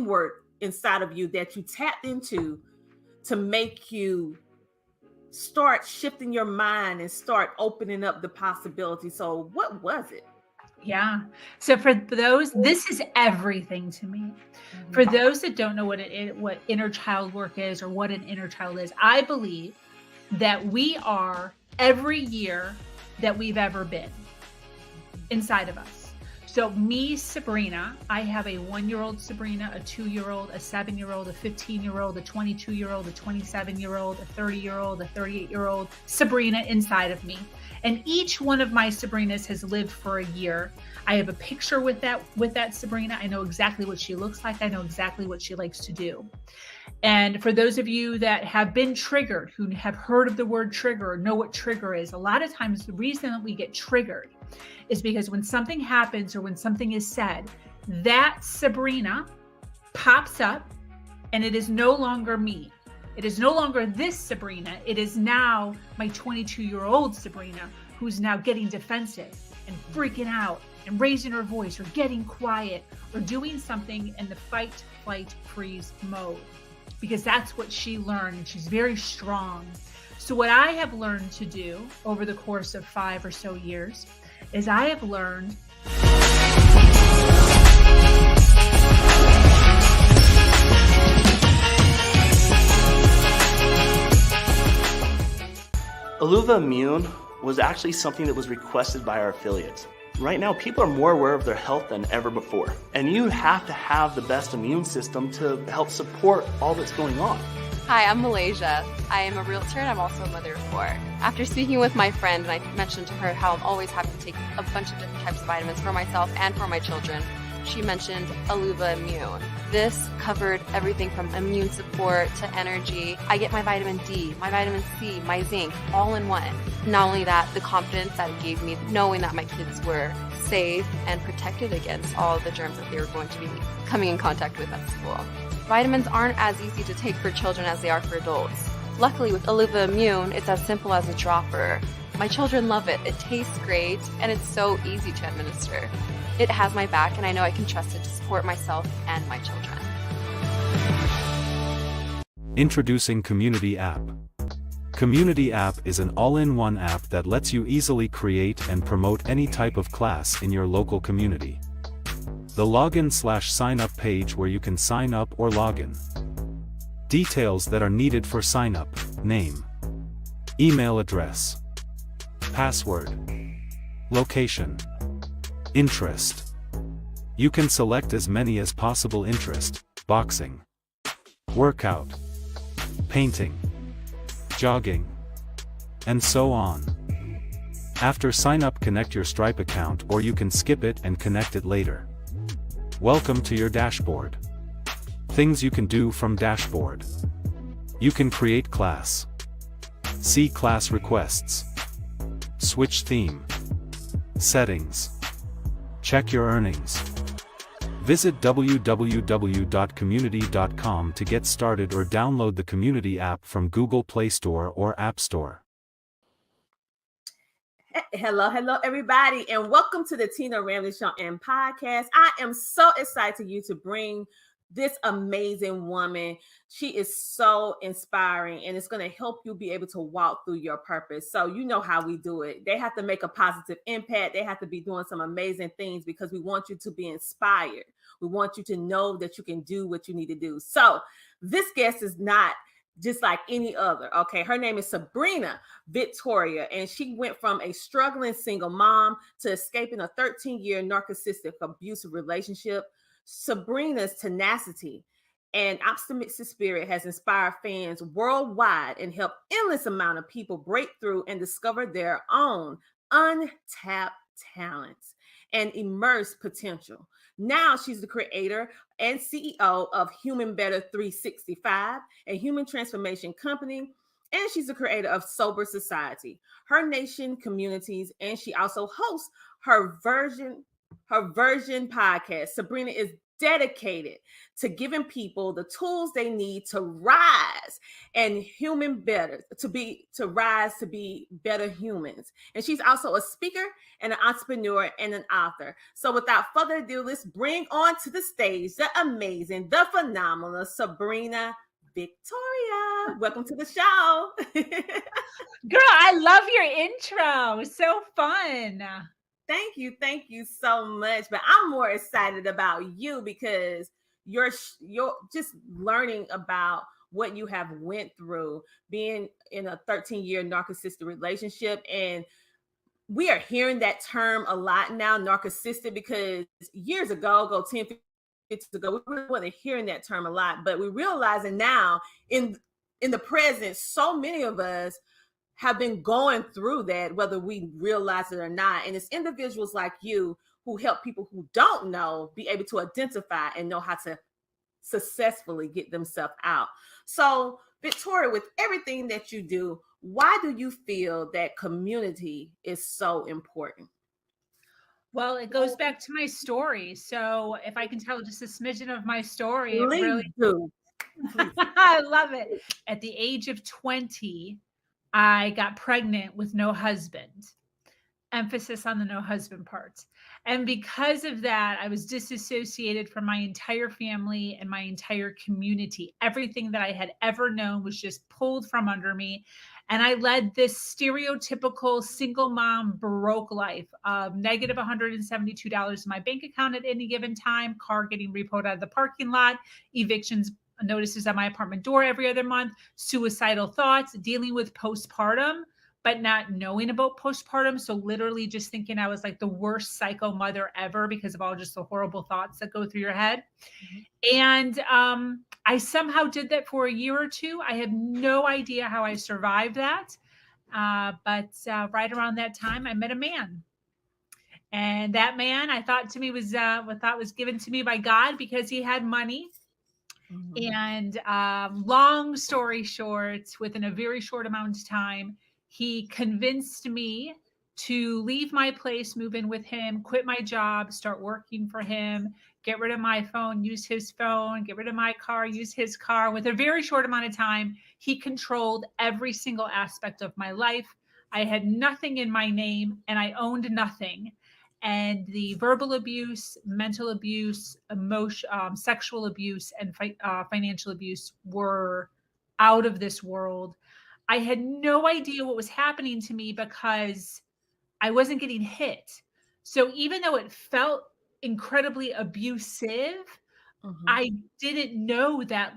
work inside of you that you tapped into to make you start shifting your mind and start opening up the possibility. So what was it? Yeah. So for those, this is everything to me. For those that don't know what inner child work is or what an inner child is, I believe that we are every year that we've ever been inside of us. So me, Sabrina, I have a 1-year-old Sabrina, a 2-year-old, a 7-year-old, a 15-year-old, a 22-year-old, a 27-year-old, a 30-year-old, a 38-year-old Sabrina inside of me. And each one of my Sabrinas has lived for a year. I have a picture with that Sabrina. I know exactly what she looks like. I know exactly what she likes to do. And for those of you that have been triggered, who have heard of the word trigger or know what trigger is, a lot of times the reason that we get triggered is because when something happens or when something is said, that Sabrina pops up and it is no longer me. It is no longer this Sabrina. It is now my 22-year-old Sabrina who's now getting defensive and freaking out and raising her voice or getting quiet or doing something in the fight, flight, freeze mode. Because that's what she learned, and she's very strong. So what I have learned to do over the course of 5 or so years is I have learned Aluva Immune was actually something that was requested by our affiliates. Right now, people are more aware of their health than ever before, and you have to have the best immune system to help support all that's going on. Hi, I'm Malaysia. I am a realtor and I'm also a mother of 4. After speaking with my friend, and I mentioned to her how I'm always happy to take a bunch of different types of vitamins for myself and for my children, she mentioned Aluva Immune. This covered everything from immune support to energy. I get my vitamin D, my vitamin C, my zinc, all in one. Not only that, the confidence that it gave me, knowing that my kids were safe and protected against all the germs that they were going to be coming in contact with at school. Vitamins aren't as easy to take for children as they are for adults. Luckily, with Aluva Immune, it's as simple as a dropper. My children love it. It tastes great, and it's so easy to administer. It has my back, and I know I can trust it to support myself and my children. Introducing Community App. Community App is an all-in-one app that lets you easily create and promote any type of class in your local community. The login/sign up page where you can sign up or login. Details that are needed for sign up: name, email address, password, location, interest. You can select as many as possible: interest, boxing, workout, painting, jogging, and so on. After sign up, connect your Stripe account, or you can skip it and connect it later. Welcome to your dashboard. Things you can do from dashboard. You can create class, see class requests, switch theme, settings, check your earnings. Visit www.community.com to get started or download the Community app from Google Play Store or App Store. Hello, everybody, and welcome to the Tina Ramsay Show and podcast. I am so excited to bring this amazing woman. She is so inspiring, and it's going to help you be able to walk through your purpose. So you know how we do it. They have to make a positive impact. They have to be doing some amazing things because we want you to be inspired. We want you to know that you can do what you need to do. So this guest is not just like any other. Okay. Her name is Sabrina Victoria, and she went from a struggling single mom to escaping a 13-year narcissistic abusive relationship. Sabrina's tenacity and optimistic spirit has inspired fans worldwide and helped endless amount of people break through and discover their own untapped talents and immense potential. Now she's the creator and CEO of Human Better 365, a human transformation company, and she's the creator of Sober Society, her nation communities, and she also hosts her version podcast. Sabrina is dedicated to giving people the tools they need to rise and to rise to be better humans. And she's also a speaker and an entrepreneur and an author. So without further ado, let's bring on to the stage the amazing, the phenomenal Sabrina Victoria. Welcome to the show. Girl, I love your intro. So fun. Thank you so much. But I'm more excited about you because you're just learning about what you have went through being in a 13-year narcissistic relationship. And we are hearing that term a lot now, narcissistic, because years ago, 10, 15 years ago, we really wasn't hearing that term a lot. But we're realizing now in the present, so many of us have been going through that, whether we realize it or not. And it's individuals like you who help people who don't know be able to identify and know how to successfully get themselves out. So, Victoria, with everything that you do, why do you feel that community is so important? Well, it goes back to my story. So if I can tell just a smidgen of my story, it Please really do. I love it. At the age of 20, I got pregnant with no husband. Emphasis on the no husband part. And because of that, I was disassociated from my entire family and my entire community. Everything that I had ever known was just pulled from under me. And I led this stereotypical single mom Baroque life of negative $172 in my bank account at any given time, car getting repoed out of the parking lot, evictions notices at my apartment door every other month, suicidal thoughts, dealing with postpartum, but not knowing about postpartum. So literally just thinking I was like the worst psycho mother ever because of all just the horrible thoughts that go through your head. Mm-hmm. And I somehow did that for a year or two. I have no idea how I survived that. But right around that time, I met a man. And that man I thought to me was given to me by God because he had money. Mm-hmm. And long story short, within a very short amount of time, he convinced me to leave my place, move in with him, quit my job, start working for him, get rid of my phone, use his phone, get rid of my car, use his car. With a very short amount of time, he controlled every single aspect of my life. I had nothing in my name and I owned nothing. And the verbal abuse, mental abuse, sexual abuse, and financial abuse were out of this world. I had no idea what was happening to me because I wasn't getting hit. So even though it felt incredibly abusive, mm-hmm. I didn't know that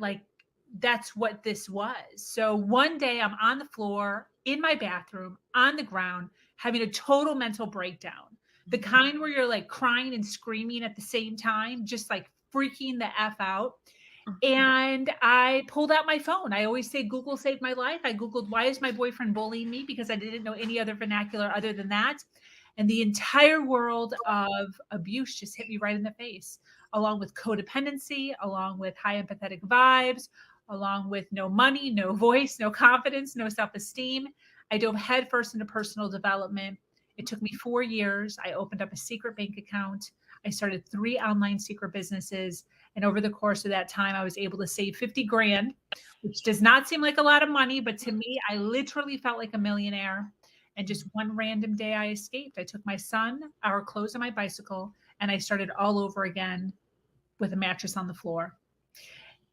that's what this was. So one day I'm on the floor in my bathroom on the ground, having a total mental breakdown. The kind where you're like crying and screaming at the same time, just like freaking the F out. And I pulled out my phone. I always say Google saved my life. I Googled, why is my boyfriend bullying me? Because I didn't know any other vernacular other than that. And the entire world of abuse just hit me right in the face, along with codependency, along with high empathetic vibes, along with no money, no voice, no confidence, no self-esteem. I dove headfirst into personal development. It took me 4 years. I opened up a secret bank account. I started 3 online secret businesses. And over the course of that time, I was able to save 50 grand, which does not seem like a lot of money, but to me, I literally felt like a millionaire. And just one random day I escaped. I took my son, our clothes, and my bicycle, and I started all over again with a mattress on the floor.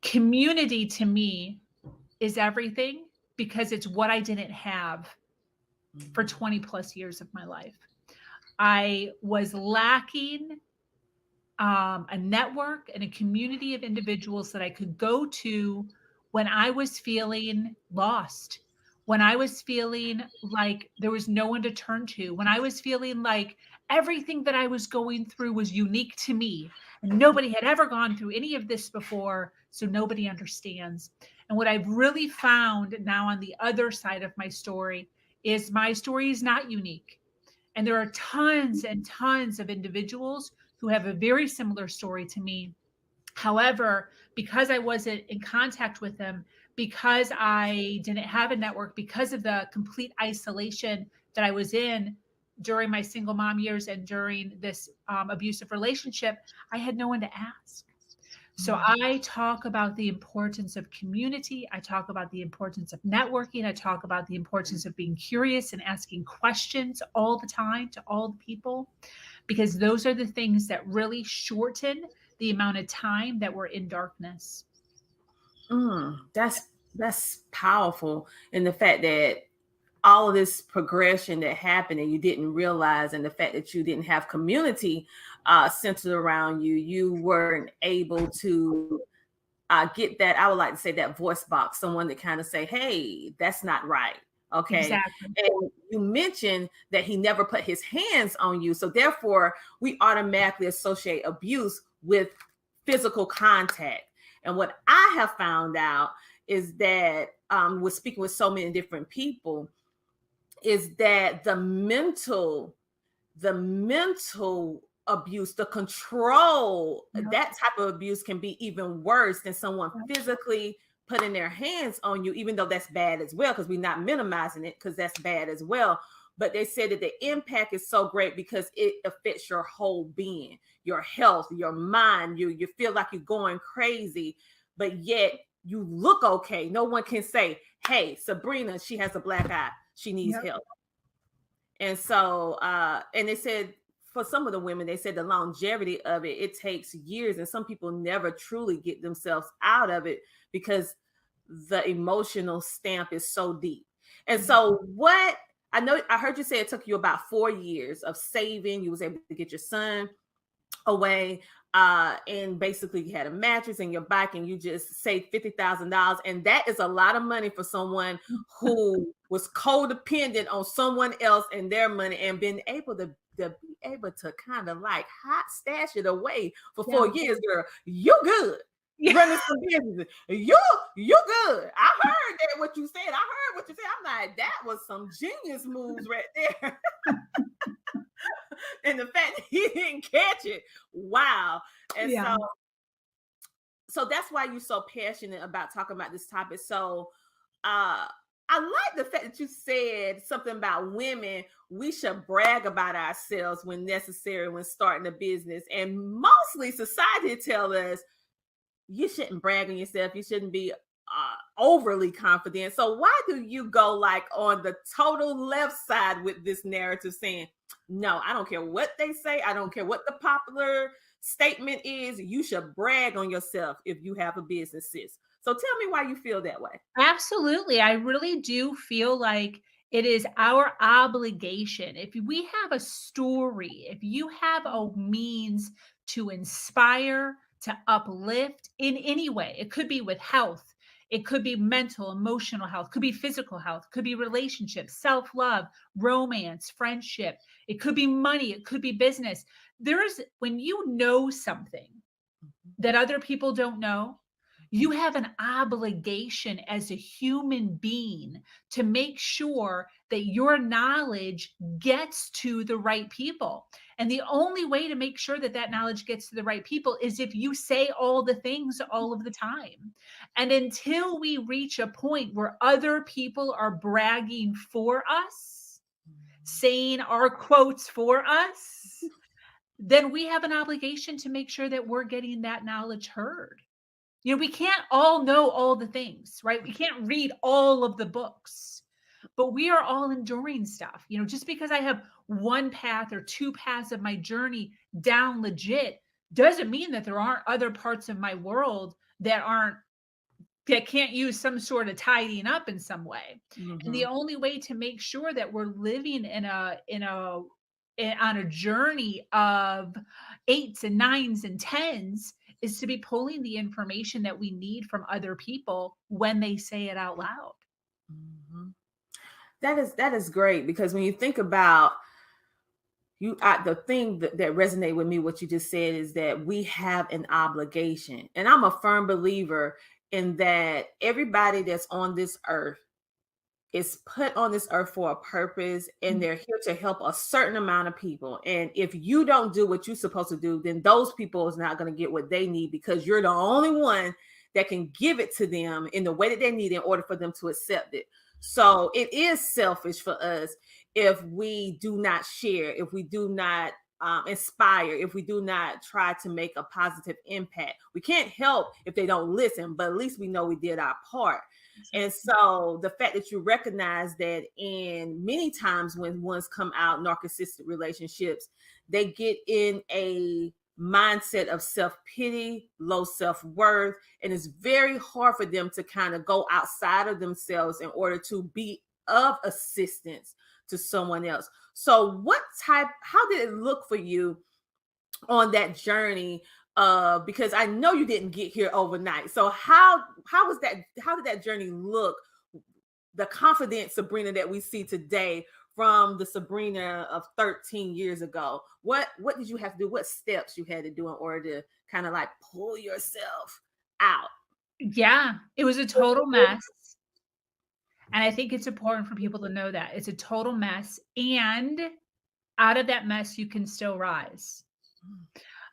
Community to me is everything because it's what I didn't have for 20 plus years of my life. I was lacking a network and a community of individuals that I could go to when I was feeling lost, when I was feeling like there was no one to turn to, when I was feeling like everything that I was going through was unique to me and nobody had ever gone through any of this before, so nobody understands. And what I've really found now on the other side of my story is my story is not unique. And there are tons and tons of individuals who have a very similar story to me. However, because I wasn't in contact with them, because I didn't have a network, because of the complete isolation that I was in during my single mom years and during this abusive relationship, I had no one to ask. So I talk about the importance of community. I talk about the importance of networking. I talk about the importance of being curious and asking questions all the time to all the people, because those are the things that really shorten the amount of time that we're in darkness. That's powerful. And the fact that all of this progression that happened and you didn't realize, and the fact that you didn't have community centered around you, you weren't able to get that, I would like to say, that voice box, someone that kind of say, hey, that's not right. Okay. Exactly. And you mentioned that he never put his hands on you. So therefore, we automatically associate abuse with physical contact. And what I have found out is that with speaking with so many different people, is that the mental abuse, the control, that type of abuse can be even worse than someone physically putting their hands on you, even though that's bad as well, because we're not minimizing it, because that's bad as well. But they said that the impact is so great because it affects your whole being, your health, your mind. You feel like you're going crazy, but yet you look okay. No one can say, hey, Sabrina, she has a black eye, she needs help. And so, and they said, for some of the women, they said the longevity of it takes years, and some people never truly get themselves out of it because the emotional stamp is so deep. And so what, I heard you say it took you about 4 years of saving. You was able to get your son away, and basically you had a mattress and your bike, and you just saved $50,000. And that is a lot of money for someone who was codependent on someone else and their money, and been able to kind of like hot stash it away for 4 years. Girl, you good. Running some business. You good. I heard that what you said. I'm like, that was some genius moves right there. And the fact that he didn't catch it. Wow. And so that's why you're so passionate about talking about this topic. So I like the fact that you said something about women. We should brag about ourselves when necessary, when starting a business. And mostly society tells us you shouldn't brag on yourself. You shouldn't be overly confident. So why do you go like on the total left side with this narrative, saying, no, I don't care what they say. I don't care what the popular statement is. You should brag on yourself if you have a business, sis. So tell me why you feel that way. Absolutely. I really do feel like it is our obligation. If we have a story, if you have a means to inspire, to uplift in any way, it could be with health, it could be mental, emotional health, could be physical health, could be relationships, self-love, romance, friendship, it could be money, it could be business. When you know something that other people don't know, you have an obligation as a human being to make sure that your knowledge gets to the right people. And the only way to make sure that that knowledge gets to the right people is if you say all the things all of the time. And until we reach a point where other people are bragging for us, saying our quotes for us, then we have an obligation to make sure that we're getting that knowledge heard. You know, we can't all know all the things, right? We can't read all of the books, but we are all enduring stuff. You know, just because I have one path or two paths of my journey down legit doesn't mean that there aren't other parts of my world that can't use some sort of tidying up in some way. And the only way to make sure that we're living on a journey of 8s and 9s and 10s is to be pulling the information that we need from other people when they say it out loud. That is great, because when you think about the thing that resonated with me, what you just said, is that we have an obligation. And I'm a firm believer in that everybody that's on this earth is put on this earth for a purpose, and they're here to help a certain amount of people. And if you don't do what you're supposed to do, then those people is not going to get what they need, because you're the only one that can give it to them in the way that they need in order for them to accept it. So it is selfish for us if we do not share, if we do not inspire if we do not try to make a positive impact. We can't help if they don't listen, but at least we know we did our part. And so the fact that you recognize that in many times when ones come out narcissistic relationships, they get in a mindset of self-pity, low self-worth, and it's very hard for them to kind of go outside of themselves in order to be of assistance to someone else. So how did it look for you on that journey? Because I know you didn't get here overnight. So how did that journey look? The confident Sabrina that we see today from the Sabrina of 13 years ago. What did you have to do? What steps you had to do in order to kind of like pull yourself out? Yeah, it was a total mess. And I think it's important for people to know that it's a total mess. And out of that mess, you can still rise.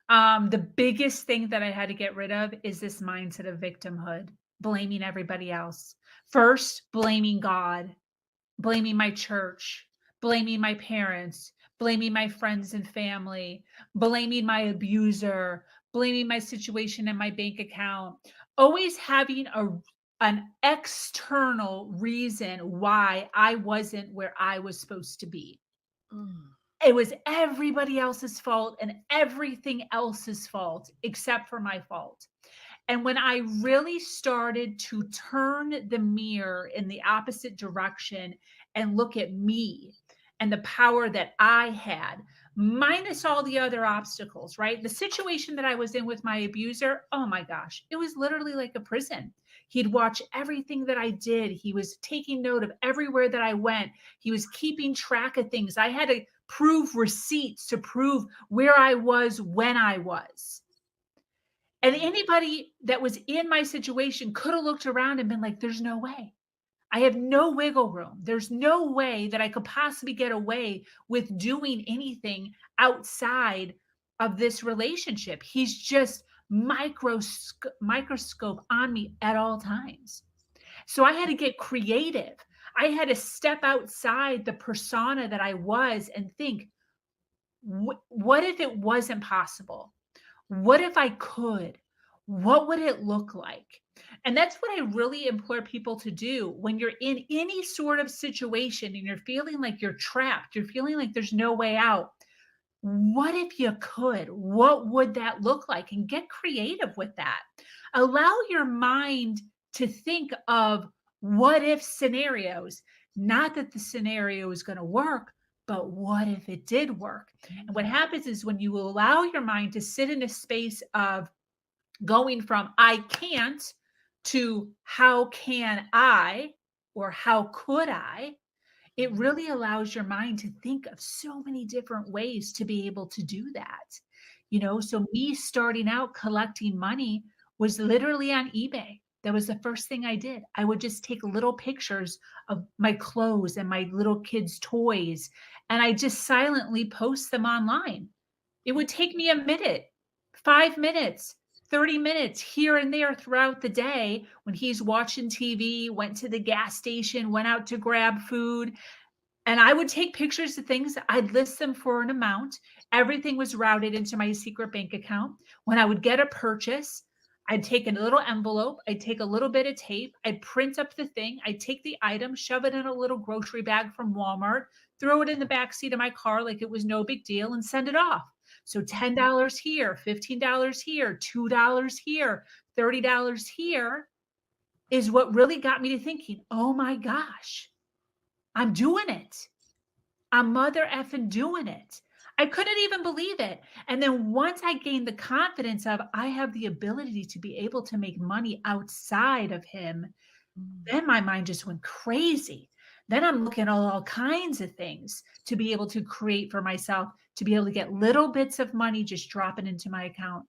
The biggest thing that I had to get rid of is this mindset of victimhood, blaming everybody else. First, blaming God, blaming my church, blaming my parents, blaming my friends and family, blaming my abuser, blaming my situation in my bank account, always having an external reason why I wasn't where I was supposed to be. It was everybody else's fault and everything else's fault except for my fault. And when I really started to turn the mirror in the opposite direction and look at me and the power that I had, minus all the other obstacles, right? The situation that I was in with my abuser, oh my gosh, it was literally like a prison. He'd watch everything that I did. He was taking note of everywhere that I went. He was keeping track of things. I had to prove receipts to prove where I was when I was. And anybody that was in my situation could have looked around and been like, there's no way. I have no wiggle room. There's no way that I could possibly get away with doing anything outside of this relationship. He's just microscope on me at all times. So I had to get creative. I had to step outside the persona that I was and think, what if it wasn't possible? What if I could? What would it look like? And that's what I really implore people to do when you're in any sort of situation and you're feeling like you're trapped, you're feeling like there's no way out. What if you could? What would that look like? And get creative with that. Allow your mind to think of what if scenarios, not that the scenario is going to work, but what if it did work? And what happens is when you allow your mind to sit in a space of going from I can't to how can I or how could I, it really allows your mind to think of so many different ways to be able to do that. So me starting out collecting money was literally on eBay. That was the first thing I did. I would just take little pictures of my clothes and my little kids' toys, and I just silently post them online. It would take me a minute, 5 minutes, 30 minutes here and there throughout the day when he's watching TV, went to the gas station, went out to grab food. And I would take pictures of things. I'd list them for an amount. Everything was routed into my secret bank account. When I would get a purchase, I'd take a little envelope. I'd take a little bit of tape. I'd print up the thing. I'd take the item, shove it in a little grocery bag from Walmart, throw it in the backseat of my car like it was no big deal, and send it off. So $10 here, $15 here, $2 here, $30 here is what really got me to thinking, oh my gosh, I'm doing it. I'm mother effing doing it. I couldn't even believe it. And then once I gained the confidence of I have the ability to be able to make money outside of him, then my mind just went crazy. Then I'm looking at all kinds of things to be able to create for myself, to be able to get little bits of money just dropping into my account.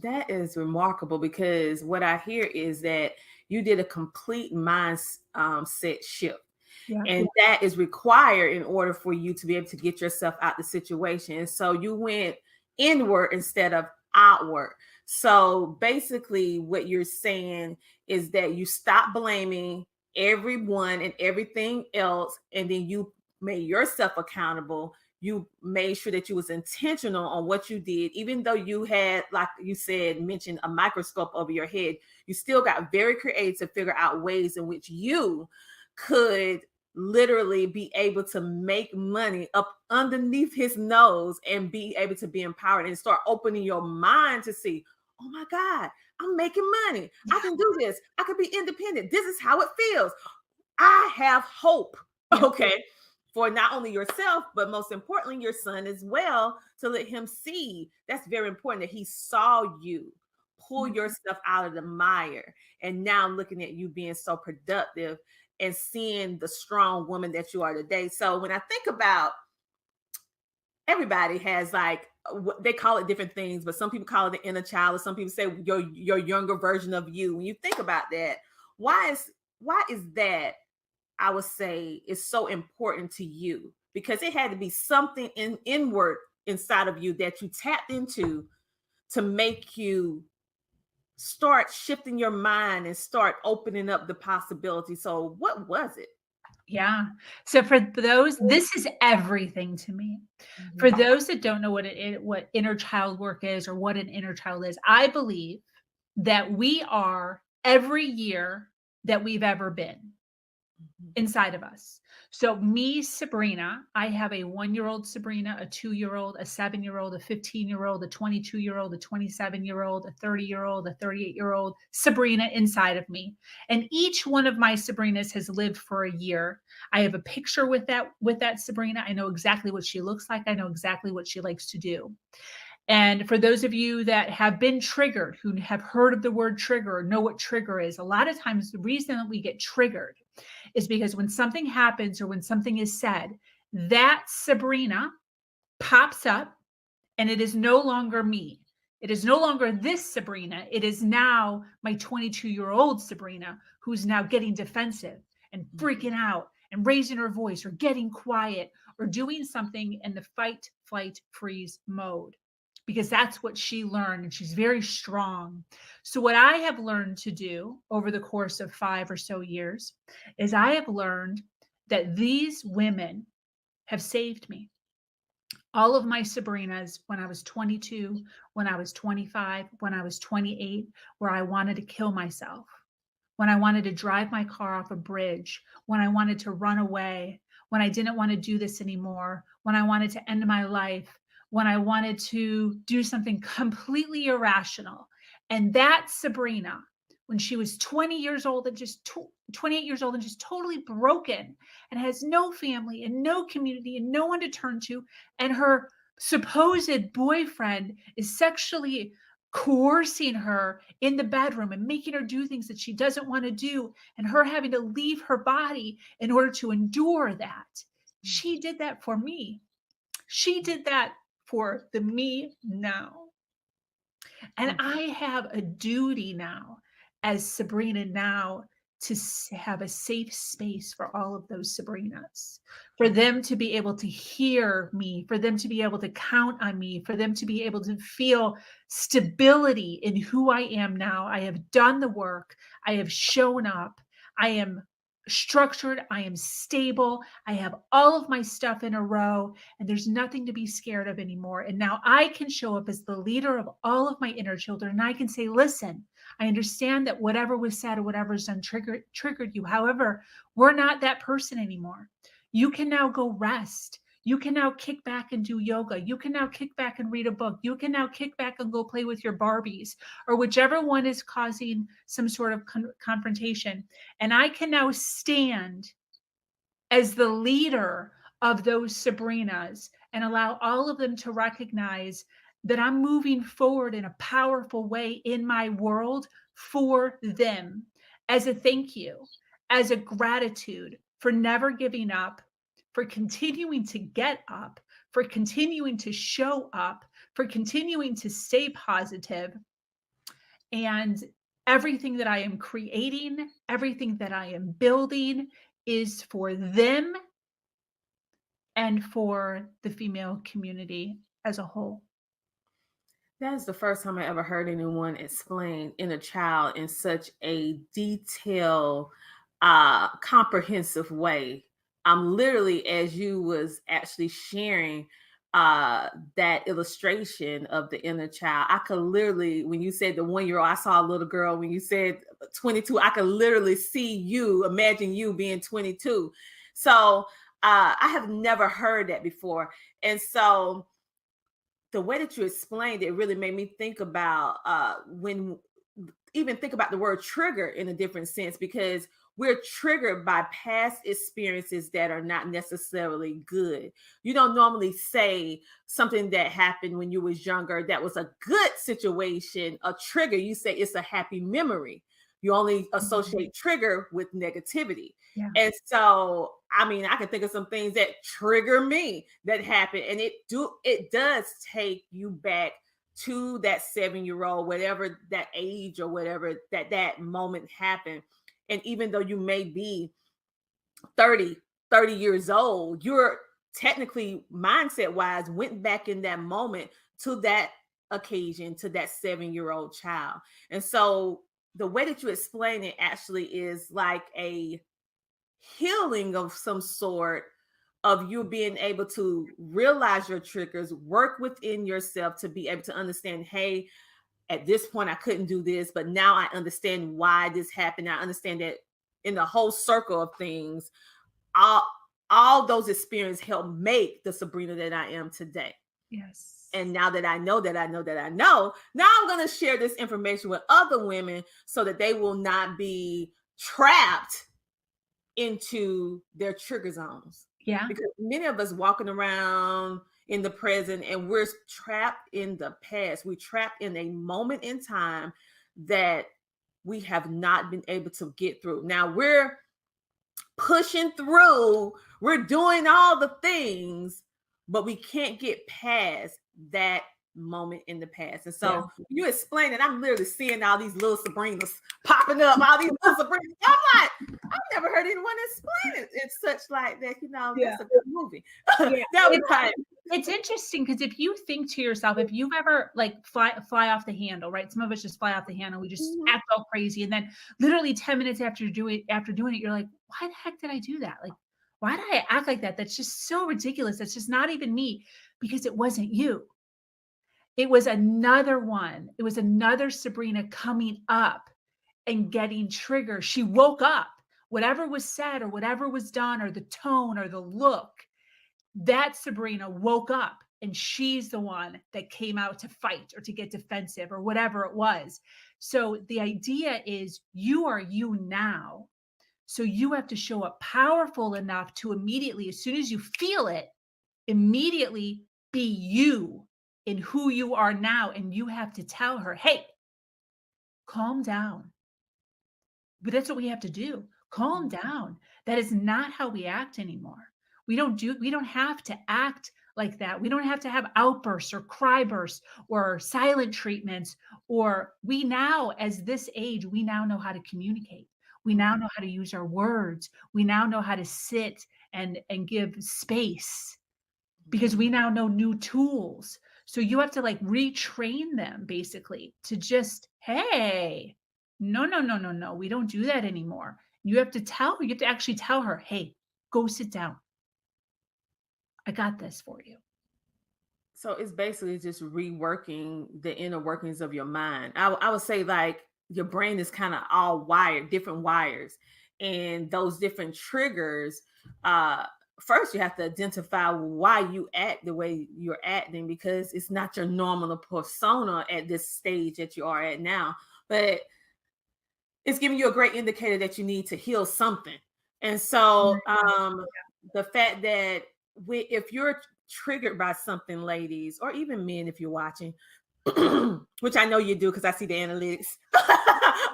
That is remarkable, because what I hear is that you did a complete mindset shift. Yeah. And that is required in order for you to be able to get yourself out the situation. And so you went inward instead of outward. So basically what you're saying is that you stop blaming everyone and everything else, and then you made yourself accountable. you made sure that you was intentional on what you did, even though you had, like you said, mentioned a microscope over your head. You still got very creative to figure out ways in which you could literally be able to make money up underneath his nose and be able to be empowered and start opening your mind to see, oh my God, I'm making money. I can do this. I can be independent. This is how it feels. I have hope. Okay. For not only yourself, but most importantly, your son as well, to let him see. That's very important that he saw you pull yourself out of the mire. And now looking at you being so productive and seeing the strong woman that you are today. So when I think about, everybody has like, they call it different things, but some people call it the inner child, or some people say your younger version of you. When you think about that, why is that, I would say, is so important to you? Because it had to be something inward inside of you that you tapped into to make you start shifting your mind and start opening up the possibility. So what was it? Yeah. So for those, this is everything to me. For those that don't know what inner child work is or what an inner child is, I believe that we are every year that we've ever been inside of us. So me, Sabrina, I have a 1-year-old Sabrina, a 2-year-old, a 7-year-old, a 15-year-old, a 22-year-old, a 27-year-old, a 30-year-old, a 38-year-old Sabrina inside of me. And each one of my Sabrinas has lived for a year. I have a picture with that Sabrina. I know exactly what she looks like. I know exactly what she likes to do. And for those of you that have been triggered, who have heard of the word trigger or know what trigger is, a lot of times the reason that we get triggered is because when something happens or when something is said, that Sabrina pops up and it is no longer me. It is no longer this Sabrina. It is now my 22-year-old Sabrina who's now getting defensive and freaking out and raising her voice or getting quiet or doing something in the fight, flight, freeze mode. Because that's what she learned, and she's very strong. So what I have learned to do over the course of 5 or so years is I have learned that these women have saved me. All of my Sabrinas, when I was 22, when I was 25, when I was 28, where I wanted to kill myself, when I wanted to drive my car off a bridge, when I wanted to run away, when I didn't want to do this anymore, when I wanted to end my life, when I wanted to do something completely irrational. And that Sabrina, when she was 20 years old and just 28 years old and just totally broken and has no family and no community and no one to turn to, and her supposed boyfriend is sexually coercing her in the bedroom and making her do things that she doesn't want to do, and her having to leave her body in order to endure that. She did that for me. She did that for the me now. And I have a duty now as Sabrina now to have a safe space for all of those Sabrinas, for them to be able to hear me, for them to be able to count on me, for them to be able to feel stability in who I am now. I have done the work. I have shown up. I am structured. I am stable. I have all of my stuff in a row, and there's nothing to be scared of anymore. And now I can show up as the leader of all of my inner children. And I can say, listen, I understand that whatever was said or whatever was done triggered you. However, we're not that person anymore. You can now go rest. You can now kick back and do yoga. You can now kick back and read a book. You can now kick back and go play with your Barbies, or whichever one is causing some sort of confrontation. And I can now stand as the leader of those Sabrinas and allow all of them to recognize that I'm moving forward in a powerful way in my world for them, as a thank you, as a gratitude for never giving up, for continuing to get up, for continuing to show up, for continuing to stay positive. And everything that I am creating, everything that I am building is for them and for the female community as a whole. That is the first time I ever heard anyone explain inner child in such a detailed, comprehensive way. I'm literally, as you was actually sharing that illustration of the inner child, I could literally, when you said the 1-year-old, I saw a little girl. When you said 22, I could literally see you, imagine you being 22. So I have never heard that before. And so the way that you explained it really made me think about think about the word trigger in a different sense, because we're triggered by past experiences that are not necessarily good. You don't normally say something that happened when you was younger that was a good situation, a trigger. You say it's a happy memory. You only associate trigger with negativity. Yeah. And so, I mean, I can think of some things that trigger me that happen, and it does take you back to that 7-year-old, whatever that age or whatever that moment happened. And even though you may be 30 years old, you're technically, mindset wise, went back in that moment to that occasion, to that 7-year-old child. And so the way that you explain it actually is like a healing of some sort, of you being able to realize your triggers, work within yourself to be able to understand, hey, at this point I couldn't do this, but now I understand why this happened. I understand that in the whole circle of things, all those experiences helped make the Sabrina that I am today. Yes. And now that I know, now I'm going to share this information with other women so that they will not be trapped into their trigger zones. Yeah. Because many of us walking around in the present and we're trapped in the past. We're trapped in a moment in time that we have not been able to get through. Now we're pushing through, we're doing all the things, but we can't get past that moment in the past. And so you explain it, I'm literally seeing all these little Sabrinas popping up, all these little Sabrinas. I'm like, I've never heard anyone explain it. It's such like that, that's a good movie. It's interesting because if you think to yourself, if you've ever like fly off the handle, right? Some of us just fly off the handle, we just act all crazy, and then literally 10 minutes after doing it, you're like, why the heck did I do that? Like, why did I act like that? That's just so ridiculous. That's just not even me, because it wasn't you. It was another one. It was another Sabrina coming up and getting triggered. She woke up. Whatever was said or whatever was done or the tone or the look, that Sabrina woke up, and she's the one that came out to fight or to get defensive or whatever it was. So the idea is you are you now. So you have to show up powerful enough to immediately, as soon as you feel it, immediately be you in who you are now. And you have to tell her, hey, calm down. But that's what we have to do. Calm down. That is not how we act anymore. We don't have to act like that. We don't have to have outbursts or cry bursts or silent treatments, or we now, as this age, we now know how to communicate. We now know how to use our words. We now know how to sit and give space, because we now know new tools. So you have to like retrain them basically to just, hey, no, we don't do that anymore. You have to actually tell her, hey, go sit down. I got this for you. So it's basically just reworking the inner workings of your mind. I would say like your brain is kind of all wired, different wires, and those different triggers. First, you have to identify why you act the way you're acting, because it's not your normal persona at this stage that you are at now. But it's giving you a great indicator that you need to heal something. And so the fact that if you're triggered by something, ladies, or even men, if you're watching, which I know you do because I see the analytics.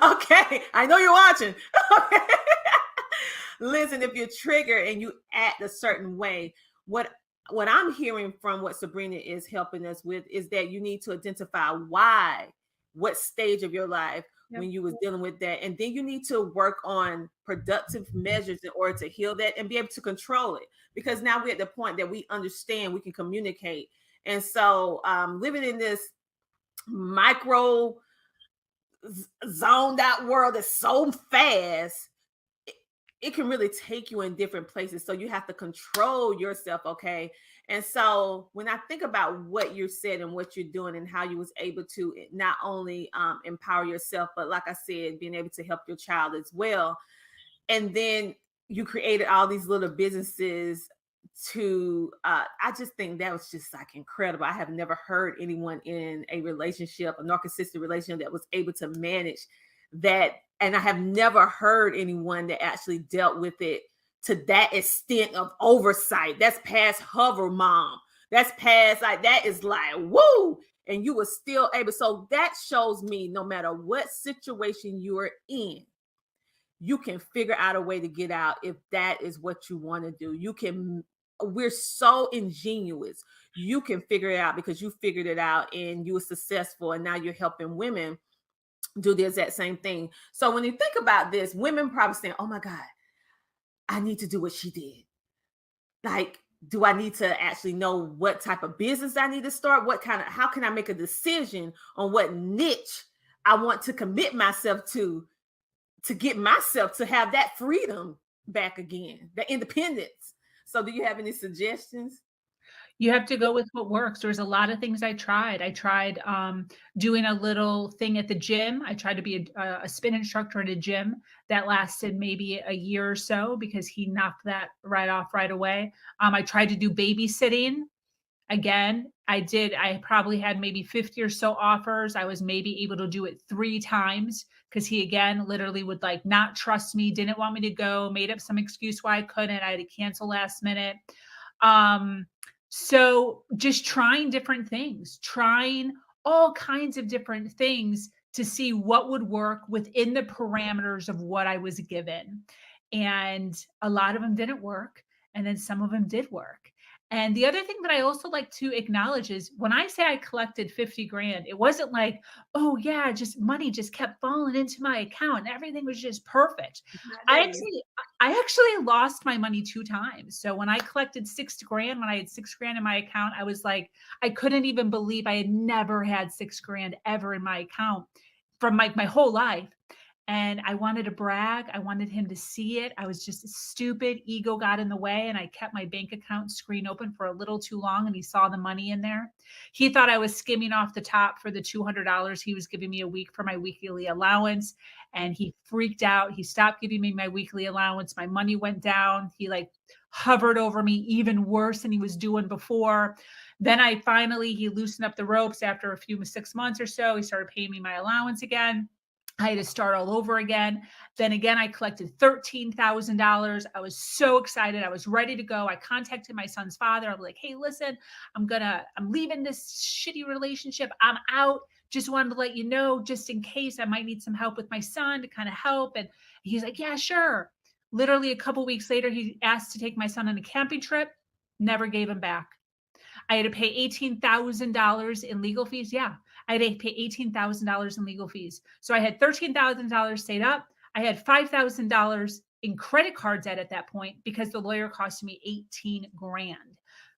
Okay, I know you're watching. Okay. Listen, if you're triggered and you act a certain way, what I'm hearing from what Sabrina is helping us with is that you need to identify what stage of your life when you was dealing with that. And then you need to work on productive measures in order to heal that and be able to control it. Because now we're at the point that we understand, we can communicate. And so living in this micro zoned out world that's so fast, it can really take you in different places. So you have to control yourself, okay? And so when I think about what you said and what you're doing and how you was able to not only empower yourself, but like I said, being able to help your child as well. And then you created all these little businesses to I just think that was just like incredible. I have never heard anyone in a relationship, a narcissistic relationship, that was able to manage that. And I have never heard anyone that actually dealt with it to that extent of oversight. That's past hover mom. That's past, like, that is like, woo. And you were still able. So that shows me no matter what situation you're in, you can figure out a way to get out if that is what you want to do. You can, we're so ingenious. You can figure it out because you figured it out and you were successful, and now you're helping women do the exact same thing. So when you think about this, women probably saying, oh my God, I need to do what she did. Like, do I need to actually know what type of business I need to start? How can I make a decision on what niche I want to commit myself to get myself to have that freedom back again, the independence? So do you have any suggestions? You have to go with what works. There's a lot of things I tried. I tried doing a little thing at the gym. I tried to be a spin instructor at a gym. That lasted maybe a year or so because he knocked that right off right away. I tried to do babysitting. Again, I probably had maybe 50 or so offers. I was maybe able to do it 3 times because he, again, literally would like not trust me, didn't want me to go, made up some excuse why I couldn't. I had to cancel last minute. So just trying different things, trying all kinds of different things to see what would work within the parameters of what I was given. And a lot of them didn't work. And then some of them did work. And the other thing that I also like to acknowledge is when I say I collected 50 grand, it wasn't like, oh yeah, just money just kept falling into my account and everything was just perfect. I actually lost my money 2 times. So when I collected 6 grand, when I had 6 grand in my account, I was like, I couldn't even believe I had never had 6 grand ever in my account from my whole life. And I wanted to brag. I wanted him to see it. I was just stupid. Ego got in the way, and I kept my bank account screen open for a little too long, and he saw the money in there. He thought I was skimming off the top for the $200 he was giving me a week for my weekly allowance, and he freaked out. He stopped giving me my weekly allowance. My money went down. He like hovered over me even worse than he was doing before. Then he loosened up the ropes after a few 6 months or so. He started paying me my allowance again. I had to start all over again. Then again, I collected $13,000. I was so excited. I was ready to go. I contacted my son's father. I'm like, hey, listen, I'm leaving this shitty relationship. I'm out. Just wanted to let you know, just in case I might need some help with my son to kind of help. And he's like, yeah, sure. Literally a couple weeks later, he asked to take my son on a camping trip. Never gave him back. I had to pay $18,000 in legal fees. Yeah, I had to pay $18,000 in legal fees. So I had $13,000 saved up. I had $5,000 in credit card debt at that point because the lawyer cost me 18 grand.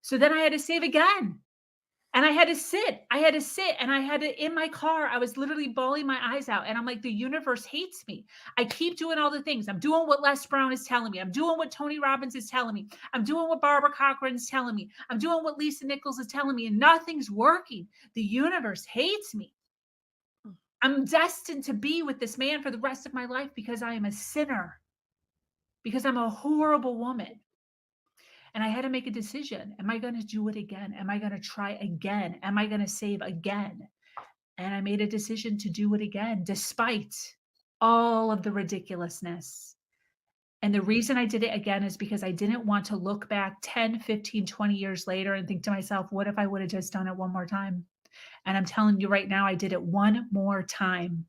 So then I had to save again. And I had to sit and I had to, in my car, I was literally bawling my eyes out. And I'm like, the universe hates me. I keep doing all the things. I'm doing what Les Brown is telling me. I'm doing what Tony Robbins is telling me. I'm doing what Barbara Cochran is telling me. I'm doing what Lisa Nichols is telling me, and nothing's working. The universe hates me. I'm destined to be with this man for the rest of my life because I am a sinner, because I'm a horrible woman. And I had to make a decision. Am I going to do it again? Am I going to try again? Am I going to save again? And I made a decision to do it again, despite all of the ridiculousness. And the reason I did it again is because I didn't want to look back 10, 15, 20 years later and think to myself, what if I would have just done it one more time? And I'm telling you right now, I did it one more time.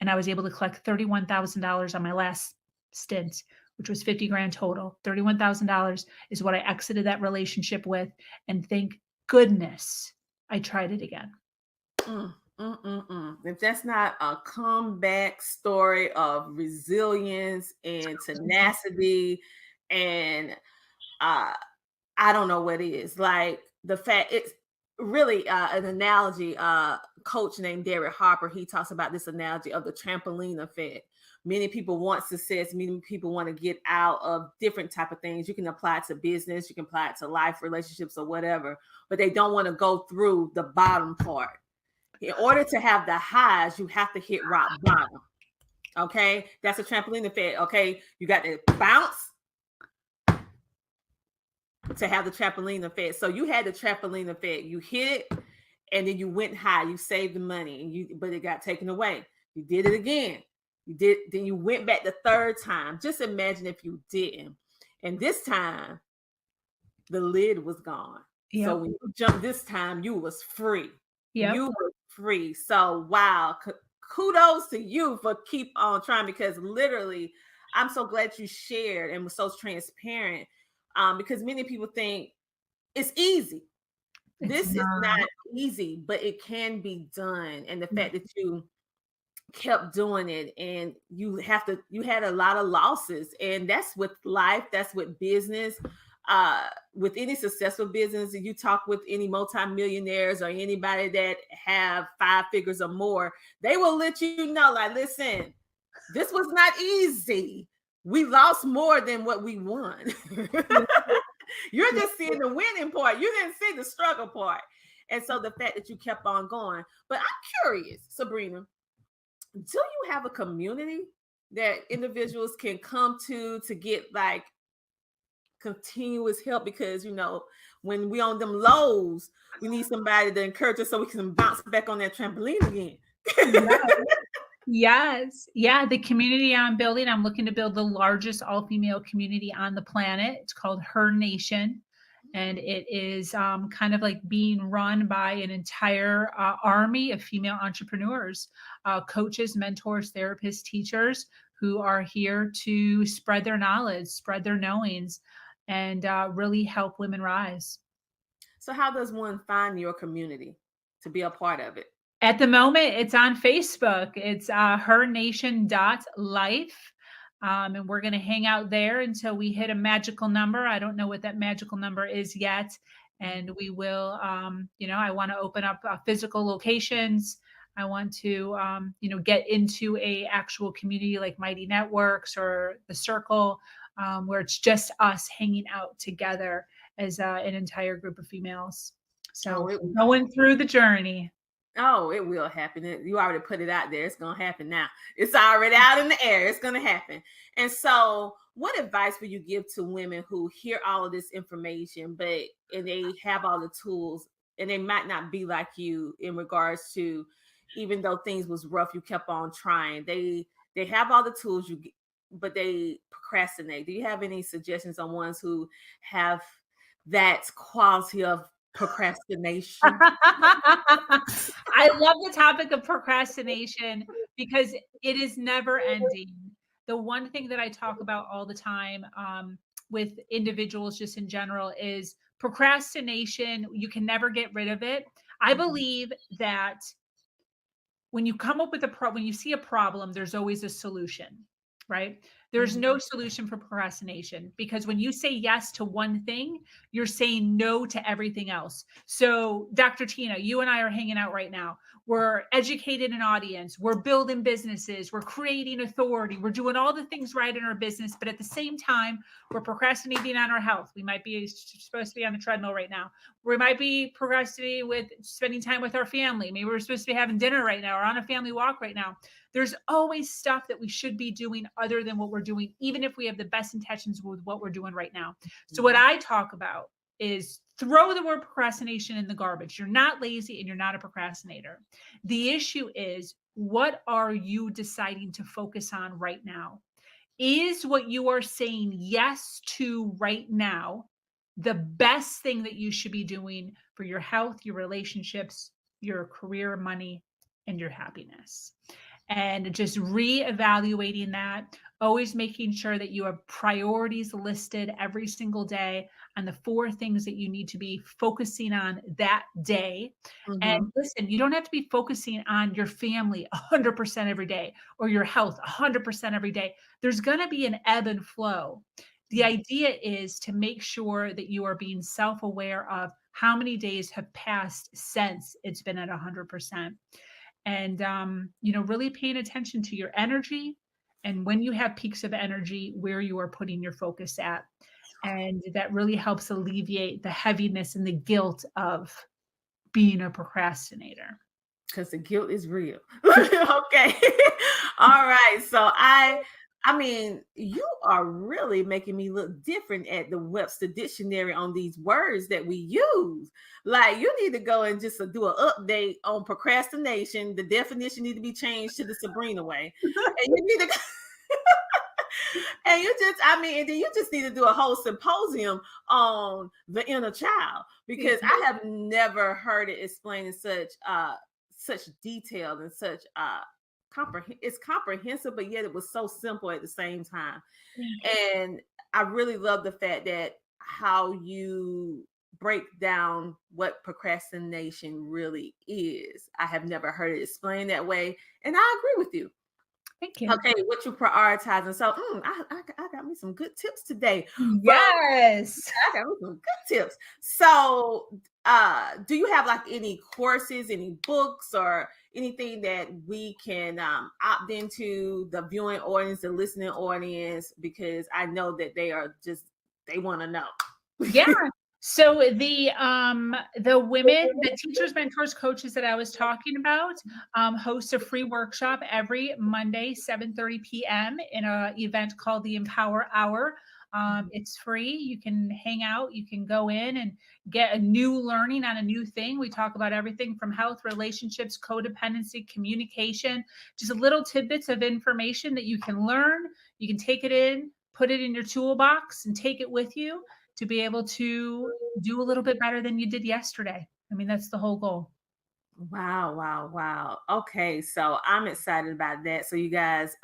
And I was able to collect $31,000 on my last stint, which was 50 grand total. $31,000 is what I exited that relationship with. And thank goodness I tried it again. If that's not a comeback story of resilience and tenacity, and I don't know what it is. Like, the fact it's really an analogy. Coach named Derek Harper, he talks about this analogy of the trampoline effect. Many people want success. Many people want to get out of different type of things. You can apply it to business, you can apply it to life, relationships, or whatever, but they don't want to go through the bottom part. In order to have the highs, you have to hit rock bottom. Okay, that's a trampoline effect. Okay, you got to bounce to have the trampoline effect. So you had the trampoline effect. You hit it, and then you went high. You saved the money, and but it got taken away. You did it again. Then you went back the third time. Just imagine if you didn't. And this time, the lid was gone. Yep. So when you jumped this time, you was free. Yep. You were free. So wow, kudos to you for keep on trying, because literally, I'm so glad you shared and was so transparent. Because many people think it's easy. This is not easy, but it can be done. And the fact that you kept doing it, and you had a lot of losses, and that's with life, that's with business, with any successful business. You talk with any multimillionaires or anybody that have 5 figures or more, they will let you know, like, listen, this was not easy. We lost more than what we won. You're just seeing the winning part. You didn't see the struggle part. And so the fact that you kept on going. But I'm curious, Sabrina, do you have a community that individuals can come to get like continuous help? Because, you know, when we on them lows, we need somebody to encourage us so we can bounce back on that trampoline again. Yes. Yeah. The community I'm building, I'm looking to build the largest all-female community on the planet. It's called Her Nation. And it is kind of like being run by an entire army of female entrepreneurs, coaches, mentors, therapists, teachers who are here to spread their knowledge, spread their knowings, and really help women rise. So how does one find your community to be a part of it? At the moment, it's on Facebook. It's hernation.life. And we're going to hang out there until we hit a magical number. I don't know what that magical number is yet. And we will, I want to open up physical locations. I want to, get into a actual community like Mighty Networks or The Circle, where it's just us hanging out together as an entire group of females. So going through the journey. Oh, it will happen. You already put it out there. It's going to happen now. It's already out in the air. It's going to happen. And so what advice would you give to women who hear all of this information, and they have all the tools, and they might not be like you in regards to, even though things was rough, you kept on trying. They have all the tools, but they procrastinate. Do you have any suggestions on ones who have that quality of procrastination? I love the topic of procrastination because it is never ending. The one thing that I talk about all the time with individuals just in general is procrastination. You can never get rid of it. I believe that when you come up with when you see a problem, there's always a solution, right? There's no solution for procrastination, because when you say yes to one thing, you're saying no to everything else. So Dr. Tina, you and I are hanging out right now. We're educating an audience. We're building businesses. We're creating authority. We're doing all the things right in our business. But at the same time, we're procrastinating on our health. We might be supposed to be on the treadmill right now. We might be procrastinating with spending time with our family. Maybe we're supposed to be having dinner right now or on a family walk right now. There's always stuff that we should be doing other than what we're doing, even if we have the best intentions with what we're doing right now. So what I talk about is throw the word procrastination in the garbage. You're not lazy and you're not a procrastinator. The issue is, what are you deciding to focus on right now? Is what you are saying yes to right now the best thing that you should be doing for your health, your relationships, your career, money, and your happiness? And just reevaluating that, always making sure that you have priorities listed every single day on the 4 things that you need to be focusing on that day. And listen, you don't have to be focusing on your family 100% every day or your health 100% every day. There's going to be an ebb and flow. The idea is to make sure that you are being self-aware of how many days have passed since it's been at 100%. And, really paying attention to your energy, and when you have peaks of energy, where you are putting your focus at. And that really helps alleviate the heaviness and the guilt of being a procrastinator. Because the guilt is real. Okay. All right. So I mean, you are really making me look different at the Webster Dictionary on these words that we use. Like, you need to go and just do an update on procrastination. The definition need to be changed to the Sabrina way. And you need to and then you just need to do a whole symposium on the inner child, because I have never heard it explained in such detail and such it's comprehensive, but yet it was so simple at the same time. And I really love the fact that how you break down what procrastination really is. I have never heard it explained that way, and I agree with you. Thank you. Okay, what you prioritizing? So I got me some good tips today. Yes, I got me some good tips. So do you have like any courses, any books, or anything that we can opt into, the viewing audience, the listening audience, because I know that they want to know. Yeah. So the women, the teachers, mentors, coaches that I was talking about, host a free workshop every Monday, 7:30 p.m. in an event called the Empower Hour. It's free. You can hang out. You can go in and get a new learning on a new thing. We talk about everything from health, relationships, codependency, communication, just little tidbits of information that you can learn. You can take it in, put it in your toolbox, and take it with you to be able to do a little bit better than you did yesterday. I mean, that's the whole goal. Wow. Okay, so I'm excited about that. So you guys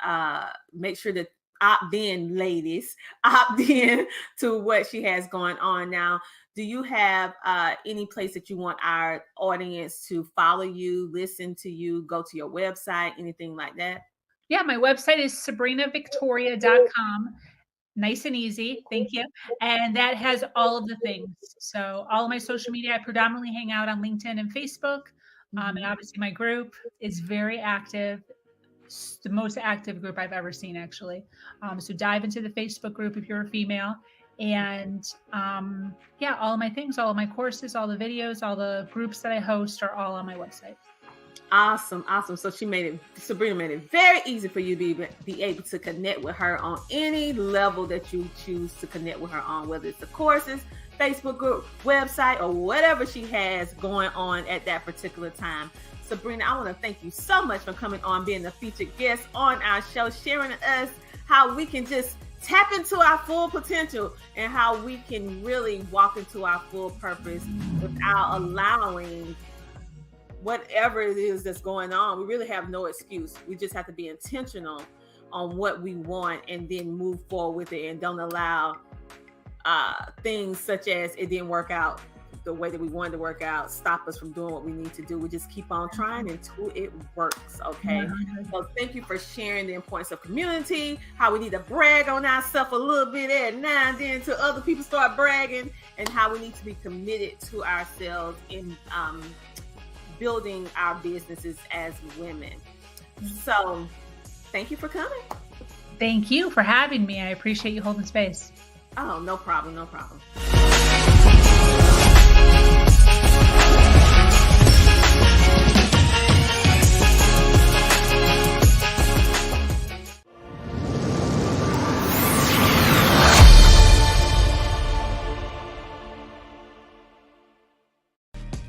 make sure that opt in, ladies, opt in to what she has going on now. Do you have any place that you want our audience to follow you, listen to you, go to your website, anything like that? Yeah, my website is sabrinavictoria.com. Nice and easy. Thank you. And that has all of the things. So all of my social media, I predominantly hang out on LinkedIn and Facebook. And obviously my group is very active. It's the most active group I've ever seen, actually. So dive into the Facebook group if you're a female. And all of my things, all of my courses, all the videos, all the groups that I host are all on my website. Awesome. So Sabrina made it very easy for you to be able to connect with her on any level that you choose to connect with her on, whether it's the courses, Facebook group, website, or whatever she has going on at that particular time. Sabrina, I want to thank you so much for coming on, being the featured guest on our show, sharing with us how we can just tap into our full potential and how we can really walk into our full purpose without allowing whatever it is that's going on. We really have no excuse. We just have to be intentional on what we want and then move forward with it, and don't allow things such as it didn't work out the way that we wanted to work out stop us from doing what we need to do. We just keep on trying until it works. Okay. So thank you for sharing the importance of community, how we need to brag on ourselves a little bit every now and then until other people start bragging, and how we need to be committed to ourselves in building our businesses as women. So thank you for coming. Thank you for having me. I appreciate you holding space. Oh, no problem.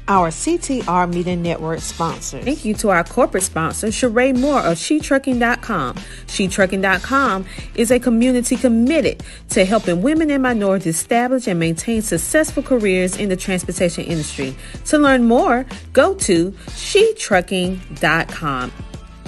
Our CTR Media Network sponsors. Thank you to our corporate sponsor, Sheree Moore of SheTrucking.com. SheTrucking.com is a community committed to helping women and minorities establish and maintain successful careers in the transportation industry. To learn more, go to SheTrucking.com.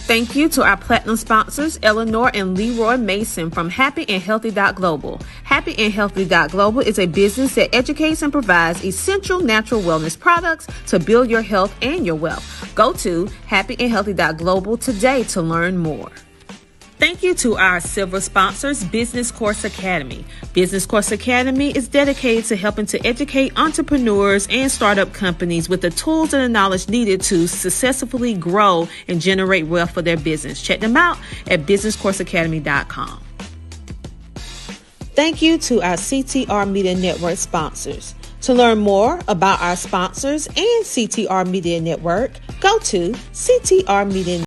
Thank you to our platinum sponsors, Eleanor and Leroy Mason from happyandhealthy.global. Happyandhealthy.global is a business that educates and provides essential natural wellness products to build your health and your wealth. Go to happyandhealthy.global today to learn more. Thank you to our silver sponsors, Business Course Academy. Business Course Academy is dedicated to helping to educate entrepreneurs and startup companies with the tools and the knowledge needed to successfully grow and generate wealth for their business. Check them out at businesscourseacademy.com. Thank you to our CTR Media Network sponsors. To learn more about our sponsors and CTR Media Network, go to CTR Media